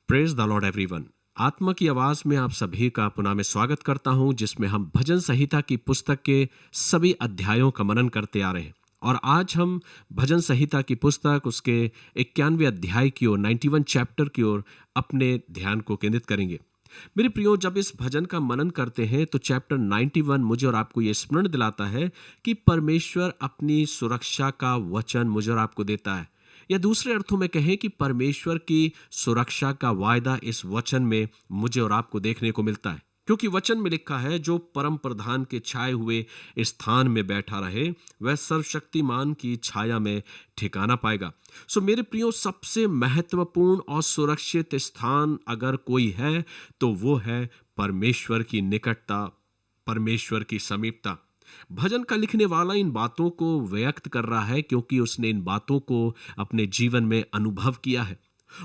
Praise the Lord everyone. आत्मा की आवाज में आप सभी का पुनः मैं स्वागत करता हूं, जिसमें हम भजन संहिता की पुस्तक के सभी अध्यायों का मनन करते आ रहे हैं। और आज हम भजन संहिता की पुस्तक उसके 91वें अध्याय की ओर 91 चैप्टर की ओर अपने ध्यान को केंद्रित करेंगे। मेरे प्रियो, जब इस भजन का मनन करते हैं तो चैप्टर 91 मुझे और आपको ये स्मरण दिलाता है कि परमेश्वर अपनी सुरक्षा का वचन मुझे और आपको देता है, या दूसरे अर्थों में कहें कि परमेश्वर की सुरक्षा का वायदा इस वचन में मुझे और आपको देखने को मिलता है। क्योंकि वचन में लिखा है, जो परम प्रधान के छाए हुए स्थान में बैठा रहे वह सर्वशक्तिमान की छाया में ठिकाना पाएगा। सो मेरे प्रियो, सबसे महत्वपूर्ण और सुरक्षित स्थान अगर कोई है तो वो है परमेश्वर की निकटता, परमेश्वर की समीपता। भजन का लिखने वाला इन बातों को व्यक्त कर रहा है क्योंकि उसने इन बातों को अपने जीवन में अनुभव किया है।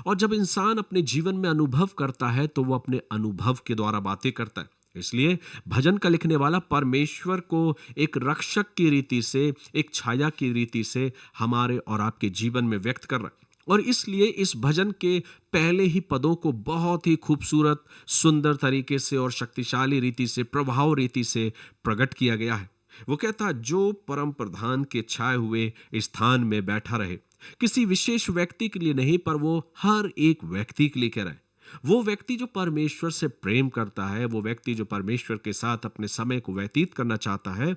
और जब इंसान अपने जीवन में अनुभव करता है तो वो अपने अनुभव के द्वारा बातें करता है। इसलिए भजन का लिखने वाला परमेश्वर को एक रक्षक की रीति से, एक छाया की रीति से हमारे और आपके जीवन में व्यक्त कर रहा है। और इसलिए इस भजन के पहले ही पदों को बहुत ही खूबसूरत, सुंदर तरीके से और शक्तिशाली रीति से, प्रभाव रीति से प्रकट किया गया है। वो कहता, जो परम प्रधान के छाए हुए स्थान में बैठा रहे। किसी विशेष व्यक्ति के लिए नहीं, पर वो हर एक व्यक्ति के लिए कह रहा है। वो व्यक्ति जो परमेश्वर से प्रेम करता है, वो व्यक्ति जो परमेश्वर के साथ अपने समय को व्यतीत करना चाहता है,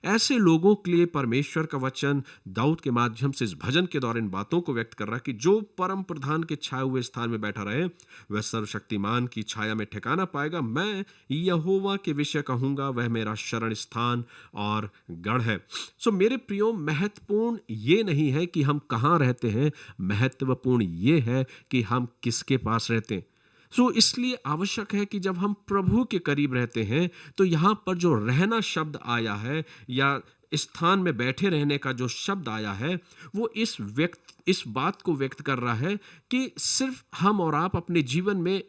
ऐसे लोगों के लिए परमेश्वर का वचन दाऊद के माध्यम से इस भजन के द्वारा इन बातों को व्यक्त कर रहा है कि जो परम प्रधान के छाए हुए स्थान में बैठा रहे वह सर्वशक्तिमान की छाया में ठिकाना पाएगा। मैं यहोवा के विषय कहूंगा, वह मेरा शरण स्थान और गढ़ है। सो मेरे प्रियो, महत्वपूर्ण ये नहीं है कि हम कहाँ रहते हैं, महत्वपूर्ण ये है कि हम किसके पास रहते हैं। सो इसलिए आवश्यक है कि जब हम प्रभु के करीब रहते हैं तो यहाँ पर जो रहना शब्द आया है, या स्थान में बैठे रहने का जो शब्द आया है, वो इस बात को व्यक्त कर रहा है कि सिर्फ हम और आप अपने जीवन में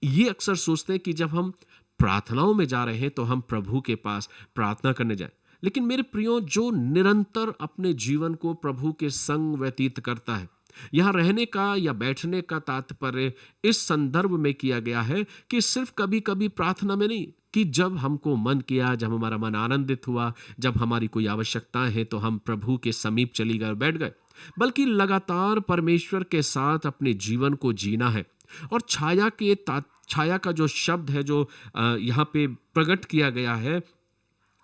ये अक्सर सोचते हैं कि जब हम प्रार्थनाओं में जा रहे हैं तो हम प्रभु के पास प्रार्थना करने जाए। लेकिन मेरे प्रियो, जो निरंतर अपने जीवन को प्रभु के संग व्यतीत करता है, यहाँ रहने का या बैठने का तात्पर्य इस संदर्भ में किया गया है कि सिर्फ कभी कभी प्रार्थना में नहीं, कि जब हमको मन किया, जब हमारा मन आनंदित हुआ, जब हमारी कोई आवश्यकताएं हैं तो हम प्रभु के समीप चली गए, बैठ गए, बल्कि लगातार परमेश्वर के साथ अपने जीवन को जीना है। और छाया का जो शब्द है, जो यहाँ पे प्रकट किया गया है,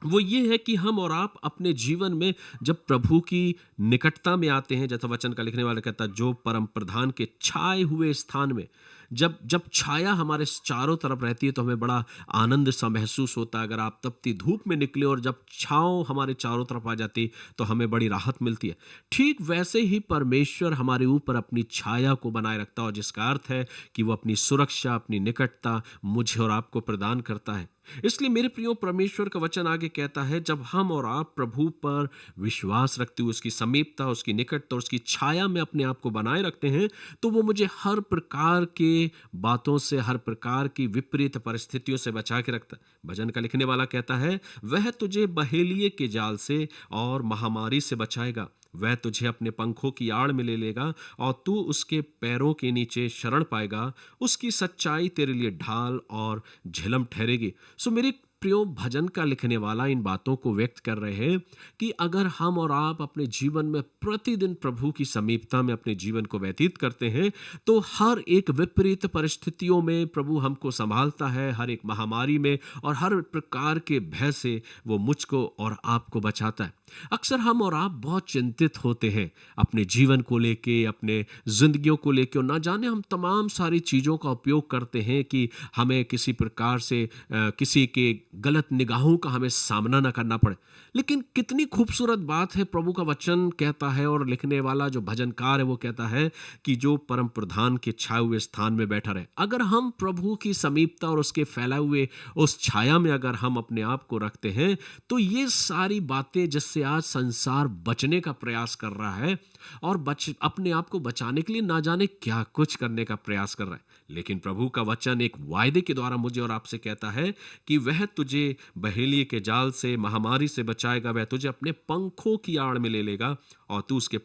वो ये है कि हम और आप अपने जीवन में जब प्रभु की निकटता में आते हैं, जैसा वचन का लिखने वाला कहता है, जो परम प्रधान के छाए हुए स्थान में, जब जब छाया हमारे चारों तरफ रहती है तो हमें बड़ा आनंद सा महसूस होता है। अगर आप तपती धूप में निकले और जब छांव हमारे चारों तरफ आ जाती तो हमें बड़ी राहत मिलती है। ठीक वैसे ही परमेश्वर हमारे ऊपर अपनी छाया को बनाए रखता है, और जिसका अर्थ है कि वो अपनी सुरक्षा, अपनी निकटता मुझे और आपको प्रदान करता है। इसलिए मेरे प्रियो, परमेश्वर का वचन आगे कहता है, जब हम और आप प्रभु पर विश्वास रखते हुए उसकी समीपता, उसकी निकटता और उसकी छाया में अपने आप को बनाए रखते हैं, तो वो मुझे हर प्रकार के बातों से, हर प्रकार की विपरीत परिस्थितियों से बचा के रखता है। भजन का लिखने वाला कहता है, वह तुझे बहेलिए के जाल से और महामारी से बचाएगा। वह तुझे अपने पंखों की आड़ में ले लेगा और तू उसके पैरों के नीचे शरण पाएगा। उसकी सच्चाई तेरे लिए ढाल और झिलम ठहरेगी। सो मेरे प्रियो, भजन का लिखने वाला इन बातों को व्यक्त कर रहे हैं कि अगर हम और आप अपने जीवन में प्रतिदिन प्रभु की समीपता में अपने जीवन को व्यतीत करते हैं तो हर एक विपरीत परिस्थितियों में प्रभु हमको संभालता है। हर एक महामारी में और हर प्रकार के भय से वो मुझको और आपको बचाता है। अक्सर हम और आप बहुत चिंतित होते हैं अपने जीवन को लेके, अपने जिंदगियों को लेके, और ना जाने हम तमाम सारी चीज़ों का उपयोग करते हैं कि हमें किसी प्रकार से किसी के गलत निगाहों का हमें सामना ना करना पड़े। लेकिन कितनी खूबसूरत बात है, प्रभु का वचन कहता है और लिखने वाला जो भजनकार है वो कहता है कि जो परम प्रधान के छाए हुए स्थान में बैठा रहे। अगर हम प्रभु की समीपता और उसके फैलाए हुए उस छाया में अगर हम अपने आप को रखते हैं तो ये सारी बातें जिससे आज संसार बचने का प्रयास कर रहा है और अपने आप को बचाने के लिए ना जाने क्या कुछ करने का प्रयास कर रहा है, लेकिन प्रभु का वचन एक वायदे के द्वारा मुझे और आपसे कहता है कि वह तुझे बहेलिए के जाल से, महामारी से बचाएगा। वह तुझे अपने पंखों की आड़ में ले लेगा और तू उसके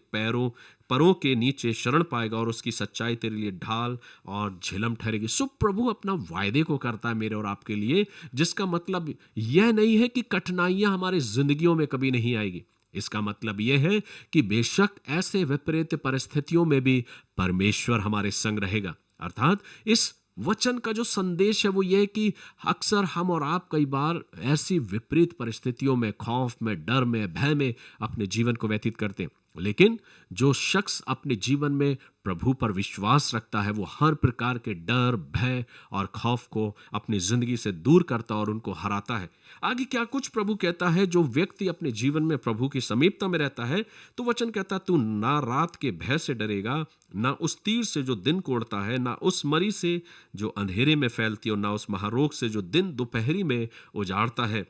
परों के नीचे शरण पाएगा और उसकी सच्चाई तेरे लिए ढाल और झिलम ठहरेगी। सो प्रभु अपना वायदे को करता है मेरे और आपके लिए, जिसका मतलब यह नहीं है कि कठिनाइयां हमारे जिंदगियों में कभी नहीं आएगी। इसका मतलब यह है कि बेशक ऐसे विपरीत परिस्थितियों में भी परमेश्वर हमारे संग रहेगा। अर्थात इस वचन का जो संदेश है वो ये है कि अक्सर हम और आप कई बार ऐसी विपरीत परिस्थितियों में, खौफ में, डर में, भय में अपने जीवन को व्यतीत करते हैं, लेकिन जो शख्स अपने जीवन में प्रभु पर विश्वास रखता है वो हर प्रकार के डर, भय और खौफ को अपनी जिंदगी से दूर करता और उनको हराता है। आगे क्या कुछ प्रभु कहता है, जो व्यक्ति अपने जीवन में प्रभु की समीपता में रहता है, तो वचन कहता है तू ना रात के भय से डरेगा, ना उस तीर से जो दिन को उड़ता है, ना उस मरी से जो अंधेरे में फैलती है, और ना उस महारोग से जो दिन दोपहरी में उजाड़ता है।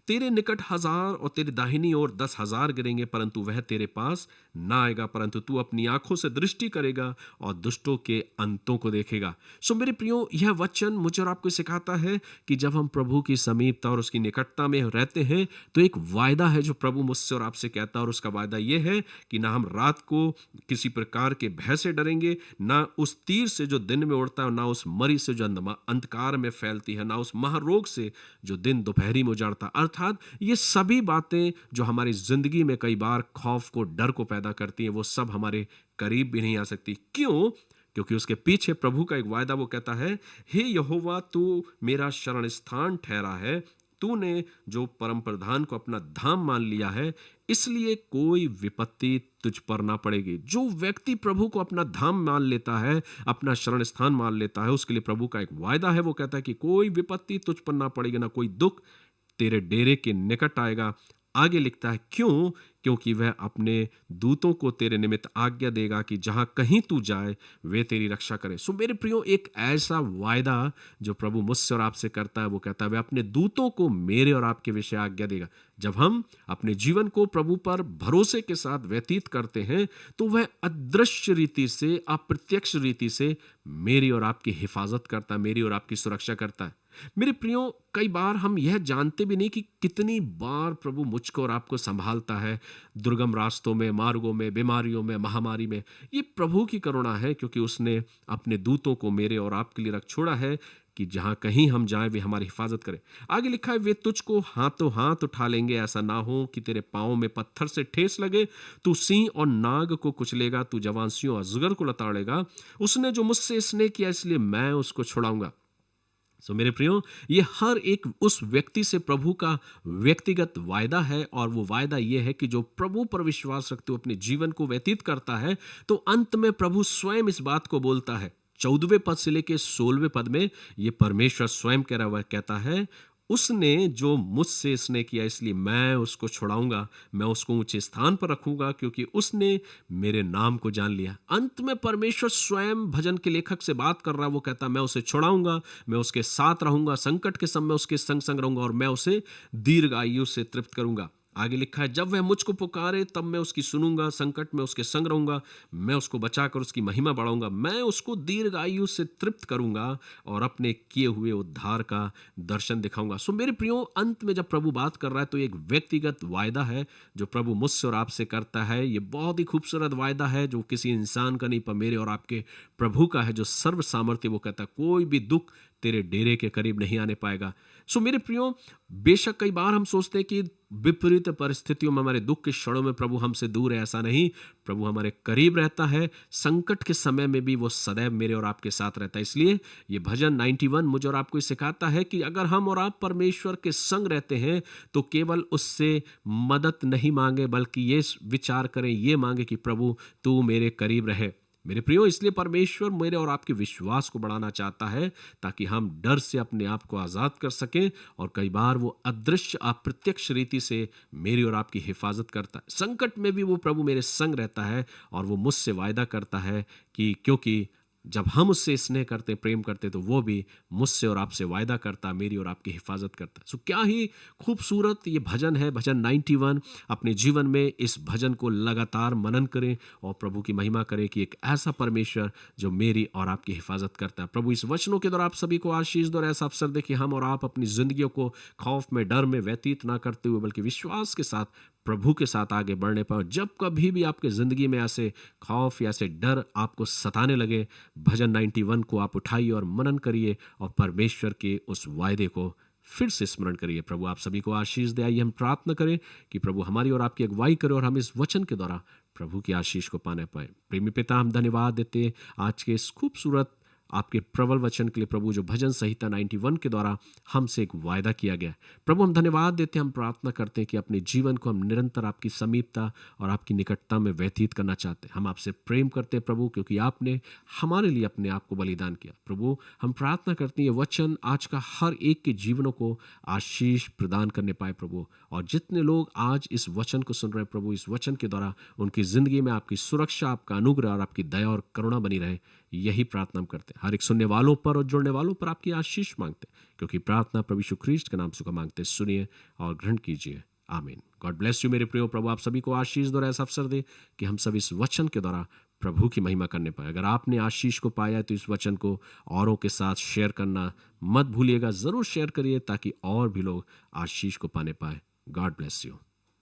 तेरे निकट 1000 और तेरे दाहिनी ओर 10,000 गिरेंगे, परंतु वह तेरे पास ना आएगा। परंतु तू अपनी आंखों से दृष्टि करेगा और दुष्टों के अंतों को देखेगा। सो मेरे प्रियो, यह वचन मुझे और आपको सिखाता है कि जब हम प्रभु की समीपता और उसकी निकटता में रहते हैं तो एक वायदा है जो प्रभु मुझसे और आपसे कहता है, और उसका वायदा यह है कि ना हम रात को किसी प्रकार के भय से डरेंगे, ना उस तीर से जो दिन में उड़ता है, ना उस मरी से जो अंधकार में फैलती है, ना उस महारोग से जो दिन दोपहरी में उजाड़ता। अर्थात ये सभी बातें जो हमारी जिंदगी में कई बार खौफ को, डर को पैदा करती हैं, वो सब हमारे करीब भी नहीं आ सकती। क्यों? क्योंकि उसके पीछे प्रभु का एक वायदा, वो कहता है, हे यहोवा तू मेरा शरण स्थान ठहरा है, तूने जो परम प्रधान को अपना धाम मान लिया है, इसलिए कोई विपत्ति तुझ पर ना पड़ेगी। जो व्यक्ति प्रभु को अपना धाम मान लेता है, अपना शरण स्थान मान लेता है, उसके लिए प्रभु का एक वायदा है, वो कहता है कि कोई विपत्ति तुझ पर ना पड़ेगी, ना कोई दुख तेरे डेरे के निकट आएगा। आगे लिखता है, क्यों? क्योंकि वह अपने दूतों को तेरे निमित्त आज्ञा देगा कि जहां कहीं तू जाए वे तेरी रक्षा करें। सो मेरे प्रियो, एक ऐसा वायदा जो प्रभु मुझसे और आपसे करता है, वो कहता है वह अपने दूतों को मेरे और आपके विषय आज्ञा देगा। जब हम अपने जीवन को प्रभु पर भरोसे के साथ व्यतीत करते हैं तो वह अदृश्य रीति से, अप्रत्यक्ष रीति से मेरी और आपकी हिफाजत करता है, मेरी और आपकी सुरक्षा करता है। मेरे प्रियो, कई बार हम यह जानते भी नहीं कि कितनी बार प्रभु मुझको और आपको संभालता है दुर्गम रास्तों में, मार्गों में, बीमारियों में, महामारी में। ये प्रभु की करुणा है, क्योंकि उसने अपने दूतों को मेरे और आपके लिए रख छोड़ा है कि जहां कहीं हम जाएं वे हमारी हिफाजत करें। आगे लिखा है, वे तुझको हाथों हाथ उठा लेंगे, ऐसा ना हो कि तेरे पांव में पत्थर से ठेस लगे। तू सिंह और नाग को कुचलेगा, तू जवांसियों और अजगर को लताड़ेगा। उसने जो मुझसे स्नेह किया, इसलिए मैं उसको छुड़ाऊंगा। सो मेरे प्रियो, ये हर एक उस व्यक्ति से प्रभु का व्यक्तिगत वायदा है, और वो वायदा ये है कि जो प्रभु पर विश्वास रखते हुए अपने जीवन को व्यतीत करता है, तो अंत में प्रभु स्वयं इस बात को बोलता है। 14वें पद से लेकर 16वें पद में ये परमेश्वर स्वयं कह रहा है, कहता है, उसने जो मुझसे स्नेह किया, इसलिए मैं उसको छुड़ाऊंगा, मैं उसको ऊंचे स्थान पर रखूंगा, क्योंकि उसने मेरे नाम को जान लिया। अंत में परमेश्वर स्वयं भजन के लेखक से बात कर रहा है, वो कहता है मैं उसे छुड़ाऊंगा, मैं उसके साथ रहूंगा, संकट के समय उसके संग संग रहूंगा, और मैं उसे दीर्घ आयु से तृप्त करूंगा। आगे लिखा है, जब वह मुझको पुकारे तब मैं उसकी सुनूंगा, संकट में उसके संग रहूंगा, मैं उसको बचाकर उसकी महिमा बढ़ाऊंगा, मैं उसको दीर्घ आयु से तृप्त करूंगा और अपने किए हुए उद्धार का दर्शन दिखाऊंगा। सो मेरे प्रियो, अंत में जब प्रभु बात कर रहा है तो एक व्यक्तिगत वायदा है जो प्रभु मुझसे और आपसे करता है। ये बहुत ही खूबसूरत वायदा है जो किसी इंसान का नहीं, पर मेरे और आपके प्रभु का है, जो सर्व सामर्थ्य। वो कहता है कोई भी दुख तेरे डेरे के करीब नहीं आने पाएगा। सो मेरे प्रियो, बेशक कई बार हम सोचते हैं कि विपरीत परिस्थितियों में, हमारे दुख के क्षणों में प्रभु हमसे दूर है, ऐसा नहीं। प्रभु हमारे करीब रहता है, संकट के समय में भी वो सदैव मेरे और आपके साथ रहता है। इसलिए ये भजन 91 मुझे और आपको सिखाता है कि अगर हम और आप परमेश्वर के संग रहते हैं तो केवल उससे मदद नहीं मांगे, बल्कि ये विचार करें, ये मांगे कि प्रभु तू मेरे करीब रहे। मेरे प्रियो, इसलिए परमेश्वर मेरे और आपके विश्वास को बढ़ाना चाहता है, ताकि हम डर से अपने आप को आज़ाद कर सकें, और कई बार वो अदृश्य, अप्रत्यक्ष रीति से मेरी और आपकी हिफाजत करता है। संकट में भी वो प्रभु मेरे संग रहता है, और वो मुझसे वायदा करता है कि क्योंकि जब हम उससे स्नेह करते, प्रेम करते, तो वो भी मुझसे और आपसे वायदा करता, मेरी और आपकी हिफाजत करता। सो क्या ही खूबसूरत ये भजन है, भजन 91। अपने जीवन में इस भजन को लगातार मनन करें और प्रभु की महिमा करें कि एक ऐसा परमेश्वर जो मेरी और आपकी हिफाजत करता है। प्रभु इस वचनों के द्वारा आप सभी को आशीष दो और ऐसा अवसर दे कि हम और आप अपनी जिंदगियों को खौफ में, डर में व्यतीत ना करते हुए बल्कि विश्वास के साथ प्रभु के साथ आगे बढ़ने पाओ। जब कभी भी आपके ज़िंदगी में ऐसे खौफ या ऐसे डर आपको सताने लगे, भजन 91 को आप उठाइए और मनन करिए और परमेश्वर के उस वायदे को फिर से स्मरण करिए। प्रभु आप सभी को आशीष दे। आइए हम प्रार्थना करें कि प्रभु हमारी और आपकी अगुवाई करे और हम इस वचन के द्वारा प्रभु की आशीष को पाने पाए। प्रेमी पिता, हम धन्यवाद देते हैं आज के इस खूबसूरत आपके प्रबल वचन के लिए प्रभु, जो भजन संहिता 91 के द्वारा हमसे एक वायदा किया गया। प्रभु हम धन्यवाद देते हैं, हम प्रार्थना करते हैं कि अपने जीवन को हम निरंतर आपकी समीपता और आपकी निकटता में व्यतीत करना चाहते हैं। हम आपसे प्रेम करते हैं प्रभु, क्योंकि आपने हमारे लिए अपने आप को बलिदान किया। प्रभु हम प्रार्थना करते हैं ये वचन आज का हर एक के जीवनों को आशीष प्रदान करने पाए प्रभु। और जितने लोग आज इस वचन को सुन रहे हैं प्रभु, इस वचन के द्वारा उनकी जिंदगी में आपकी सुरक्षा, आपका अनुग्रह और आपकी दया और करुणा बनी रहे, यही प्रार्थना हम करते हैं। हर एक सुनने वालों पर और जुड़ने वालों पर आपकी आशीष मांगते हैं, क्योंकि प्रार्थना प्रभु यीशु ख्रीष्ट के नाम से को मांगते हैं। सुनिए और ग्रहण कीजिए। आमीन। गॉड ब्लेस यू मेरे प्रियो। प्रभु आप सभी को आशीष दो और ऐसा अवसर दे कि हम सब इस वचन के द्वारा प्रभु की महिमा करने पाए। अगर आपने आशीष को पाया है तो इस वचन को औरों के साथ शेयर करना मत भूलिएगा। जरूर शेयर करिए ताकि और भी लोग आशीष को पाने पाए। God bless you.